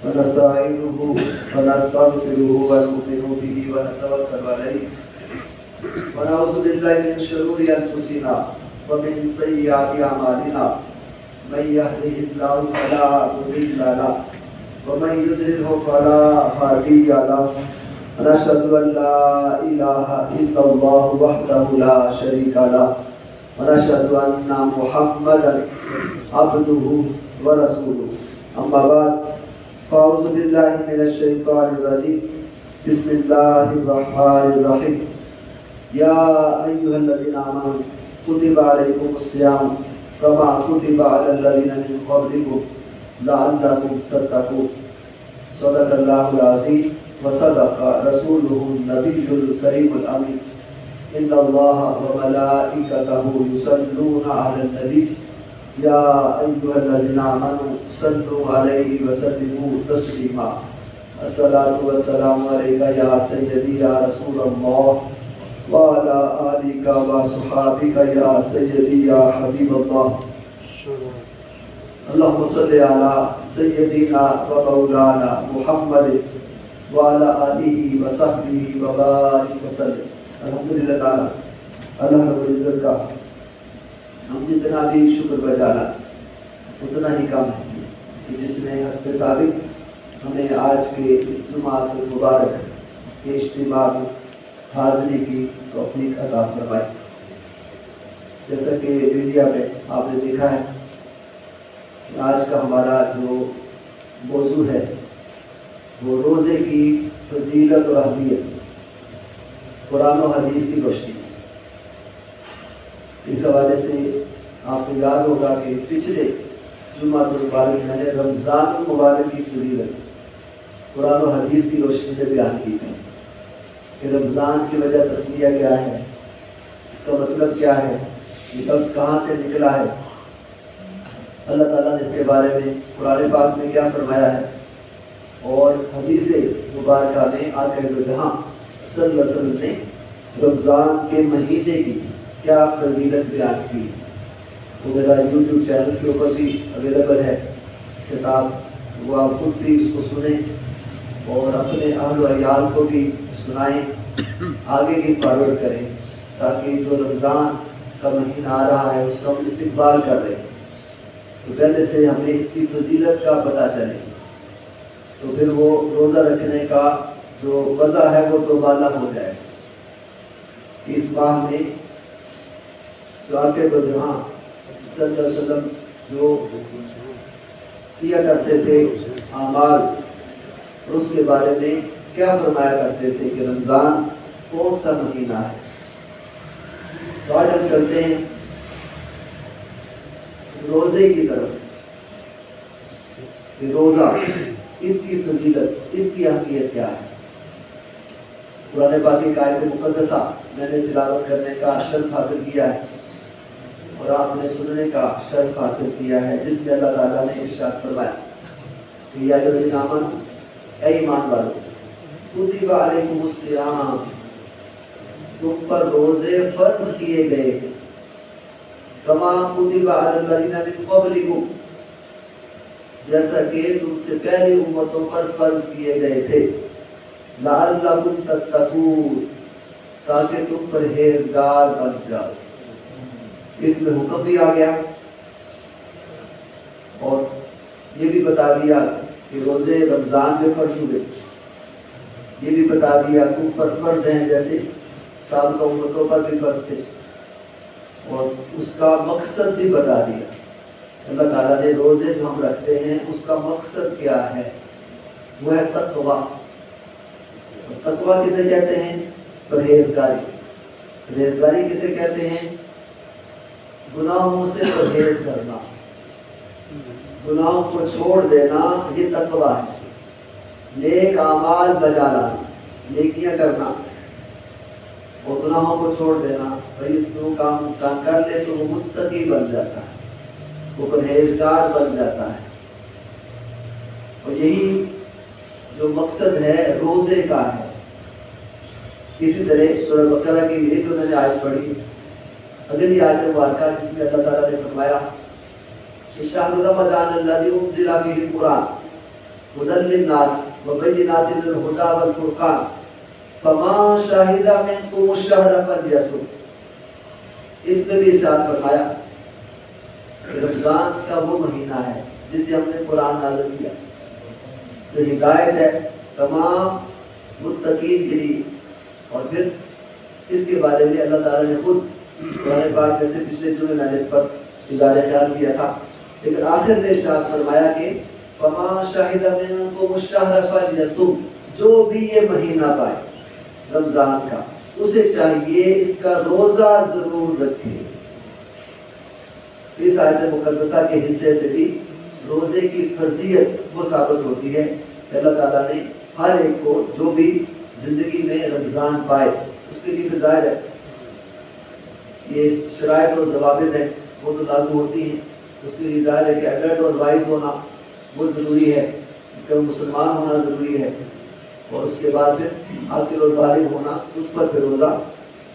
ونستعينه ونستغفره ونؤمن به ونتوكل عليه ونعوذ بالله من شرور أنفسنا ومن سيئات أعمالنا من يهده الله فلا مضل له ومن يضلل فلا هادي له ونشهد أن لا إله إلا الله وحده لا شريك له ونشهد أن محمدا عبده ورسوله أما بعد فأعوذ بالله من الشيطان الرجيم بسم الله الرحمن الرحيم يا أيها الذين آمنوا كتب عليكم الصيام كما كتب على الذين من قبلكم لعلكم تتقون صدق الله العظيم وصدق رسوله النبي الكريم الأمين إن الله وملائكته يصلون على النبي يا أيها الذين آمنوا صلوا عليه وسلموا تسليما الصلاة والسلام عليك يا سيدي يا رسول الله وعلى آلك وصحابك يا سيدي يا حبيب الله اللهم صل على سيدنا ومولانا محمد وعلى آله وصحبه وبارك وسلم الحمدللہ تعالی اللہ رب العزت کا ہم جتنا بھی شکر بجانا اتنا ہی کم ہے کہ جس نے حسب سابق ہمیں آج کے اس جمعۃ المبارک کے اجتماع میں حاضری کی توفیق عطا فرمائی۔ جیسا کہ میڈیا میں آپ نے دیکھا ہے کہ آج کا ہمارا جو موضوع ہے وہ روزے کی فضیلت اور اہمیت قرآن و حدیث کی روشنی۔ اس حوالے سے آپ کو یاد ہوگا کہ پچھلے جمعۃ المبارک میں نے رمضان المبارک کی فضیلت قرآن و حدیث کی روشنی میں بیان کی تھی کہ رمضان کی وجہ تسمیہ کیا ہے، اس کا مطلب کیا ہے، یہ لفظ کہاں سے نکلا ہے، اللہ تعالیٰ نے اس کے بارے میں قرآن پاک میں کیا فرمایا ہے، اور حدیث مبارکہ میں آقا دو جہاں صلی اللہ علیہ وسلم نے رمضان کے مہینے کی کیا فضیلت بیان کی۔ وہ میرا یوٹیوب چینل کے اوپر بھی اویلیبل ہے کتاب، وہ آپ خود بھی اس کو سنیں اور اپنے اہل و عیال کو بھی سنائیں، آگے بھی فارورڈ کریں تاکہ جو رمضان کا مہینہ آ رہا ہے اس کا ہم استقبال کر رہے ہیں تو پہلے سے ہمیں اس کی فضیلت کا پتہ چلے، تو پھر وہ روزہ رکھنے کا جو وضع ہے وہ تو والا ہو جائے۔ اس ماہ میں جو آقا دو جہاں صلی اللہ علیہ وسلم جو کیا کرتے تھے اعمال، اور اس کے بارے میں کیا فرمایا کرتے تھے کہ رمضان کون سا مہینہ ہے۔ تو آج ہم چلتے ہیں روزے کی طرف کہ روزہ، اس کی فضیلت، اس کی اہمیت کیا ہے۔ قرآن پاک کی آیت مقدسہ میں نے تلاوت کرنے کا شرف حاصل کیا ہے اور آپ نے سننے کا شرف حاصل کیا ہے، جس میں اللہ تعالیٰ نے ارشاد فرمایا کہ یا الذین آمنوا، اے ایمان والو، کتب علیکم الصیام، تم پر روزے فرض کیے گئے کما کتب علی الذین من قبلکم، جیسا کہ تم سے پہلی امتوں پر فرض کیے گئے تھے، لعلکم تتقون، تاکہ تم پرہیزگار بن جاؤ۔ اس میں حکم بھی آ گیا اور یہ بھی بتا دیا کہ روزے رمضان میں فرض ہوئے، یہ بھی بتا دیا تم پر فرض ہیں جیسے سابقہ امتوں پر بھی فرض تھے، اور اس کا مقصد بھی بتا دیا۔ اللہ تعالیٰ نے روزے جو ہم رکھتے ہیں اس کا مقصد کیا ہے، وہ ہے تقویٰ۔ تقویٰ کسے کہتے ہیں؟ پرہیزگاری۔ پرہیزگاری کسے کہتے ہیں؟ گناہوں سے پرہیز کرنا، گناہوں کو چھوڑ دینا، یہ تقویٰ ہے۔ نیک اعمال بجا لانا، نیکیاں کرنا اور گناہوں کو چھوڑ دینا، بھائی جو کام انسان کر لے تو وہ متقی بن جاتا ہے، وہ پرہیزگار بن جاتا ہے۔ اور یہی جو مقصد ہے روزے کا ہے۔ اسی طرح سورہ بقرہ کی یہ جو میں نے آیت پڑھی، اگلی آیت مبارکہ جس میں اللہ تعالیٰ نے فرمایا کہ شہر رمضان الذی انزل فیہ القرآن، ہدی للناس وبینات من الہدی والفرقان فمن شہد منکم الشہر فلیصم. اس میں بھی ارشاد فرمایا کہ رمضان کا وہ مہینہ ہے جسے ہم نے قرآن نازل کیا، جو ہدایت ہے تمام متقین کے لیے. اور پھر اس کے بارے میں اللہ تعالیٰ نے خود قرآن پاک جیسے پچھلے جمعے میں نے اس پر اظہار خیال کیا تھا، لیکن آخر میں ارشاد فرمایا کہ فَمَا شَهِدَ مِنكُمُ الشَّهْرَ فَلْيَصُمْ. جو بھی یہ مہینہ پائے رمضان کا، اسے چاہیے اس کا روزہ ضرور رکھے. اس آیت مقدسہ کے حصے سے بھی روزے کی فرضیت وہ ثابت ہوتی ہے کہ اللہ تعالیٰ نے ہر ایک کو جو بھی زندگی میں رمضان پائے اس کے لیے ظاہر ہے یہ شرائط اور ضوابط ہیں وہ تو لاگو ہوتی ہیں. اس کے لیے ظاہر ہے کہ ایڈلٹ اور وائز ہونا وہ ضروری ہے، اس کا مسلمان ہونا ضروری ہے، اور اس کے بعد پھر عاقل اور بالغ ہونا، اس پر پھر روزہ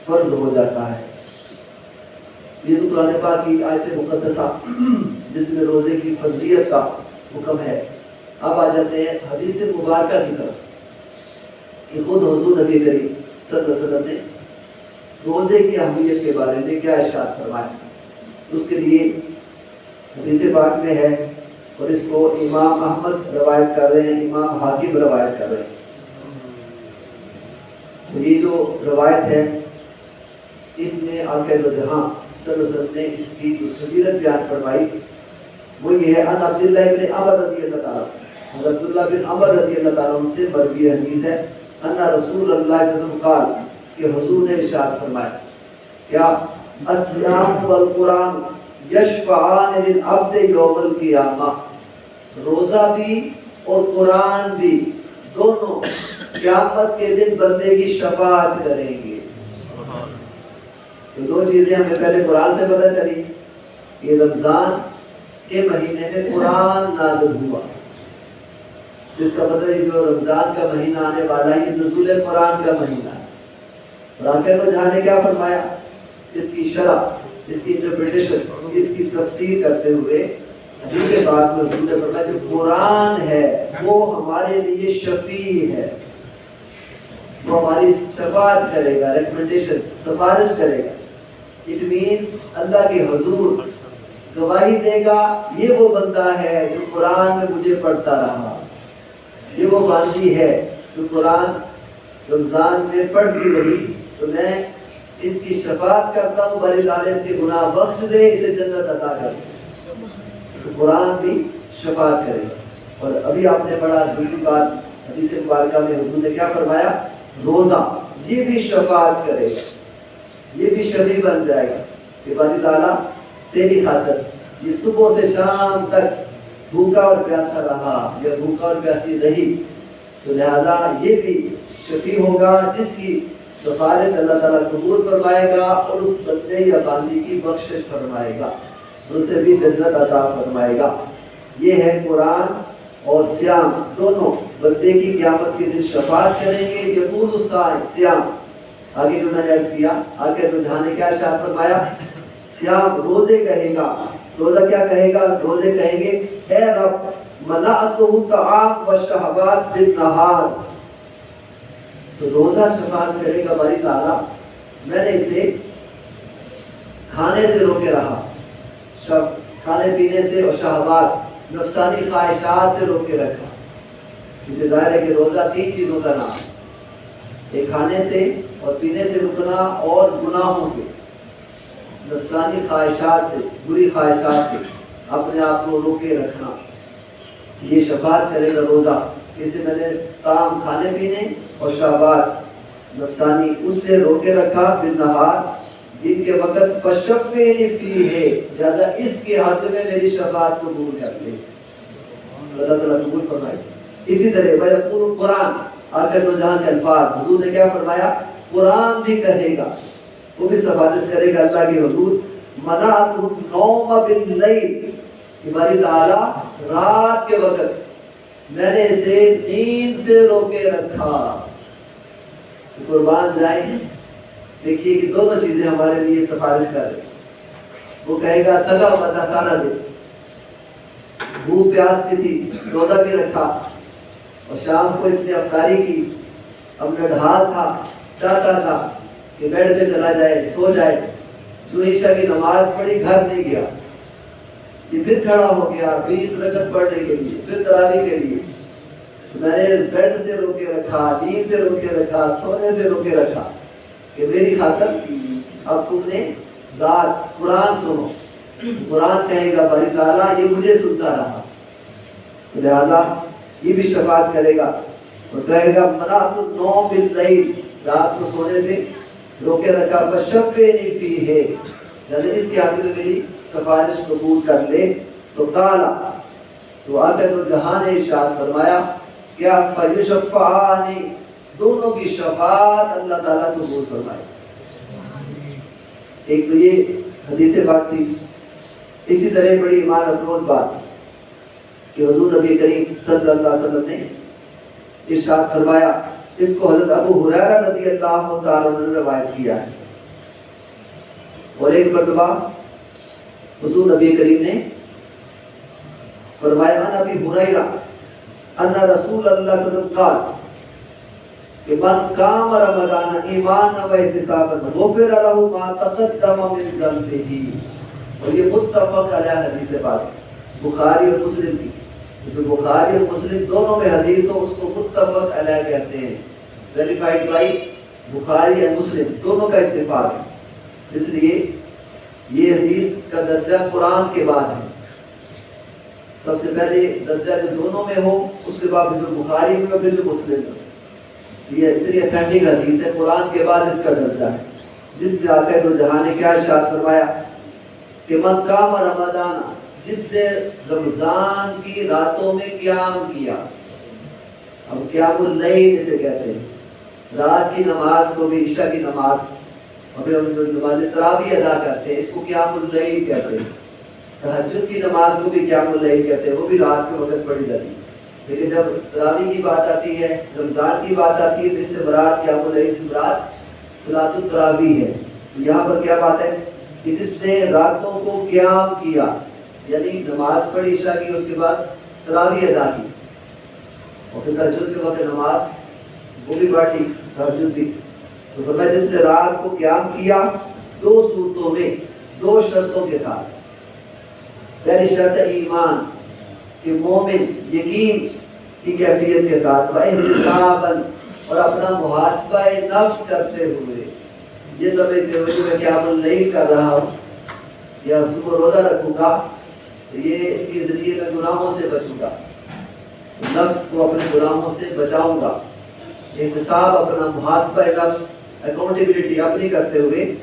فرض ہو جاتا ہے. یہ تو قرآن پاک کی آیت مقدسہ جس میں روزے کی فرضیت کا حکم ہے. اب آ جاتے ہیں حدیث مبارکہ کی طرف کہ خود حضور نبی کریم صلی اللہ علیہ وسلم نے روزے کی اہمیت کے بارے میں کیا ارشاد فرمایا. اس کے لیے حدیث پاک میں ہے اور اس کو امام احمد روایت کر رہے ہیں، امام حاکم روایت کر رہے ہیں. یہ جو روایت ہے اس میں آقا دو جہاں صلی اللہ علیہ وسلم نے اس کی جو فضیلت بیان فرمائی وہ یہ ہے ان عبداللہ بن عمر رضی اللہ تعالیٰ، حضرت عبداللہ بن عمر رضی اللہ تعالیٰ ان سے مروی حدیث ہے ان رسول اللہ صلی اللہ علیہ وسلم قال کہ حضور نے ارشاد فرمایا کیا الصیام والقرآن یشفعان للعبد یوم القیامہ. روزہ بھی اور قرآن بھی دونوں قیامت کے دن بندے کی شفاعت کریں گے. یہ دو چیزیں ہمیں پہلے قرآن سے پتہ چلی کہ رمضان کے مہینے میں قرآن نازل ہوا، جس کا مطلب ہے جو رمضان کا مہینہ آنے والا ہے یہ نزول قرآن کا مہینہ ہے. اور آقا تو جہاں نے کیا فرمایا، اس کی شرح، اس کی انٹرپریٹیشن، اس کی تفسیر کرتے ہوئے حدیث پاک میں حضور نے فرمایا کہ قرآن ہے وہ ہمارے لیے شفیع ہے، وہ ہماری شفاعت کرے گا، ریکمنڈیشن، سفارش کرے گا. اٹ مینس اللہ کے حضور گواہی دے گا یہ وہ بندہ ہے جو قرآن میں مجھے پڑھتا رہا، یہ وہ باندھی ہے جو قرآن رمضان میں پڑھتی رہی، تو میں اس کی شفاعت کرتا ہوں، بھلے تعالیٰ اس کے گناہ بخش دے، اسے جنت عطا کر دے. تو قرآن بھی شفاعت کرے. اور ابھی آپ نے پڑھا دوسری بات حدیث مبارکہ میں حضور نے کیا فرمایا، روزہ یہ بھی شفاعت کرے گا، یہ بھی شفیع بن جائے گا کہ بھلے تعالیٰ تیری خاطر یہ صبح سے شام تک بھوکا اور پیاسا رہا یا بھوکا اور پیاسی رہی، تو لہذا یہ بھی شفیع ہوگا جس کی سفارش اللہ تعالیٰ قبول فرمائے گا اور اس بندے یا باندی کی بخشش فرمائے گا، اسے بھی جنت عطا فرمائے گا. یہ ہے قرآن اور صیام دونوں بندے کی قیامت کے دن شفاعت کریں گے. یقول الصائم صیام، آگے جو میں نے عرض کیا آگے تو جہاں نے کیا ارشاد فرمایا، صیام روزے کہے گا. روزہ کیا کہے گا، روزے کہیں گے اے رب منعتہ الطعام والشہوات بالنہار. تو روزہ شفاعت کرے گا باری تعالیٰ میں نے اسے کھانے سے روکے رہا، کھانے پینے سے اور شہوات نفسانی خواہشات سے روکے رکھا. کیونکہ ظاہر ہے کہ روزہ تین چیزوں کا نام ہے، ایک کھانے سے اور پینے سے رکنا اور گناہوں سے، نفسانی خواہشات سے، بری خواہشات سے اپنے آپ کو روکے رکھنا. یہ شفاعت کرے گا روزہ، اسے میں نے طعام کھانے پینے اور شہوات نفسانی اس سے روکے رکھا بالنہار دن کے وقت فشفینی فیہ، لہذا اس کے حد میں میری شفاعت قبول کر لے، اللہ تعالیٰ قبول فرمائے. اسی طرح ویقول قرآن، آخر دو جہاں کے الفاظ حضور نے کیا فرمایا، قرآن بھی کہے گا، وہ بھی سفارش کرے گا اللہ کے حضور منعتہ النوم باللیل، ہماری تعالیٰ رات کے وقت میں نے اسے نیند سے روکے رکھا. قربان جائیں دیکھیے کہ دونوں چیزیں ہمارے لیے سفارش کر رہے. وہ کہے گا تھکا ہوا تھا سارا دن، بھوک پیاس بھی تھی، روزہ بھی رکھا، اور شام کو اس نے افطاری کی، اپنا ڈھال تھا، چاہتا تھا کہ بیٹھ کے چلا جائے، سو جائے، جو عشاء کی نماز پڑھی گھر نہیں گیا، یہ پھر کھڑا ہو گیا 20 رکعت پڑھنے کے لیے، پھر تراویح کے لیے۔ میں نے بیڈ سے روکے رکھا، نیند سے روکے رکھا، سونے سے روکے رکھا کہ میری خاطر اب تم نے قرآن سنو، قرآن کہے گا باری تعالیٰ یہ مجھے سنتا رہا، لہذا یہ بھی شفاعت کرے گا اور کہے گا منعت النوم باللیل، رات کو سونے سے روکے رکھا، فشفعنی فیہ، یعنی اس کے آگے میں میری سفارش قبول کر لے۔ تو قالا، تو آقا تو جہاں نے ارشاد فرمایا کیا فیشفعانی، دونوں کی شفاعت اللہ تعالیٰ قبول فرمائے۔ ایک تو یہ حدیث بات تھی، اسی طرح بڑی ایمان افروز بات کہ حضور نبی کریم صلی اللہ علیہ وسلم نے ارشاد فرمایا، اس کو حضرت ابو ہریرہ رضی اللہ تعالیٰ عنہ نے روایت کیا ہے، اور ایک مرتبہ حضور نبی کریم نے فرمایا ان ابی ہریرہ ان رسول اللہ صلی اللہ علیہ وسلم قال کہ من قام رمضان ایمانا و احتسابا غفر له ما تقدم من ذنبه، اور یہ متفق علیہ حدیث بات بخاری اور مسلم کی، جو بخاری اور مسلم دونوں میں حدیث ہو اس کو متفق علیہ کہتے ہیں، ویریفائڈ بائی بخاری اور مسلم دونوں کا اتفاق ہے، اس لیے یہ حدیث کا درجہ قرآن کے بعد ہے، سب سے پہلے درجہ جو دونوں میں ہو، اس کے بعد جو بخاری میں ہو پھر جو مسلم میں ہو، یہ اتنی اتھینٹک حدیث ہے، قرآن کے بعد اس کا درجہ ہے، جس میں آقا دو جہاں نے کیا ارشاد فرمایا کہ من قام رمضان، جس نے رمضان کی راتوں میں قیام کیا، اب قیام اللیل اسے کہتے ہیں، رات کی نماز کو بھی عشاء کی نماز، ہمیں نماز تراویح ادا کرتے ہیں، اس کو قیام اللیل کہتے ہیں، تہجد کی نماز کو بھی قیام اللیل کہتے ہیں، وہ بھی رات کے وقت پڑھی جاتی ہے، لیکن جب تراویح کی بات آتی ہے، رمضان کی بات آتی ہے، اس سے مراد قیام اللیل سے مراد صلاۃ التراویح ہے۔ تو یہاں پر کیا بات ہے کہ جس نے راتوں کو قیام کیا، یعنی نماز پڑھی عشاء کی، اس کے بعد تراویح ادا کی، اور پھر تہجد کے وقت نماز وہ بھی پڑھی، تہجد بھی، تو فرمایا جس نے رات کو قیام کیا دو صورتوں میں، دو شرطوں کے ساتھ، پہلی شرط ایمان کہ مومن یقین کی کیفیت کے ساتھ، واحتساباً، اور اپنا محاسبہ نفس کرتے ہوئے، یہ سمجھتے ہوئے کہ میں قیام اللیل کر رہا ہوں یا صبح روزہ رکھوں گا تو یہ اس کے ذریعے میں گناہوں سے بچوں گا، نفس کو اپنے گناہوں سے بچاؤں گا، احتساب اپنا محاسبہ نفس، اکاؤنٹیبلٹی اپنی کرتے ہوئے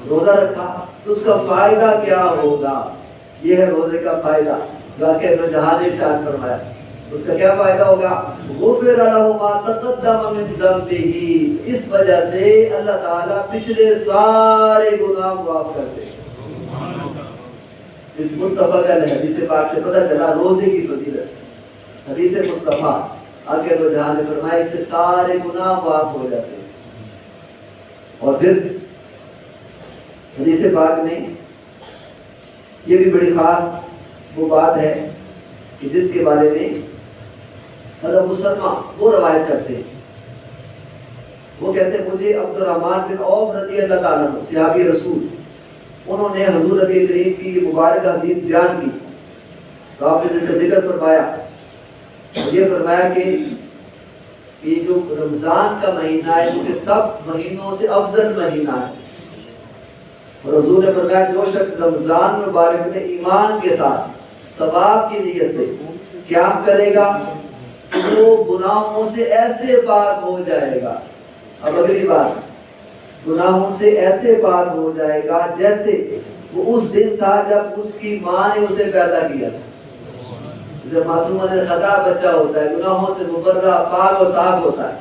روزہ رکھا، تو اس کا فائدہ کیا ہوگا؟ یہ ہے روزے کا فائدہ، واقعہ تو جہاں نے ارشاد فرمایا، اس کا کیا فائدہ ہوگا؟ غفر له ما تقدم من ذنبه، اس وجہ سے اللہ تعالیٰ پچھلے سارے گناہ معاف کر دے۔ اس متفق علیہ حدیث پاک سے پتہ چلا روزے کی فضیلت، حدیث مصطفیٰ آگے تو جہاں نے فرمایا اس سے سارے گناہ معاف ہو جاتے ہیں۔ اور پھر حدیث پاک میں یہ بھی بڑی خاص وہ بات ہے کہ جس کے بارے میں حضرت مسلمہ وہ روایت کرتے ہیں، وہ کہتے ہیں مجھے عبد الرحمن بن عوف رضی اللہ تعالیٰ عنہ صحابی رسول، انہوں نے حضور نبی کریم کی مبارک حدیث بیان کی، تو آپ نے ذکر فرمایا، یہ فرمایا کہ یہ جو رمضان کا مہینہ ہے وہ سب مہینوں سے افضل مہینہ ہے، اور حضور نے فرمایا جو شخص رمضان مبارک میں ایمان کے ساتھ ثواب کی نیت سے قیام کرے گا وہ گناہوں سے ایسے پاک ہو جائے گا، اب اگلی بات، گناہوں سے ایسے پاک ہو جائے گا جیسے وہ اس دن تھا جب اس کی ماں نے اسے پیدا کیا تھا۔ جب معصوم خطا بچہ ہوتا ہے گناہوں سے مبرہ پاک و صاف ہوتا ہے،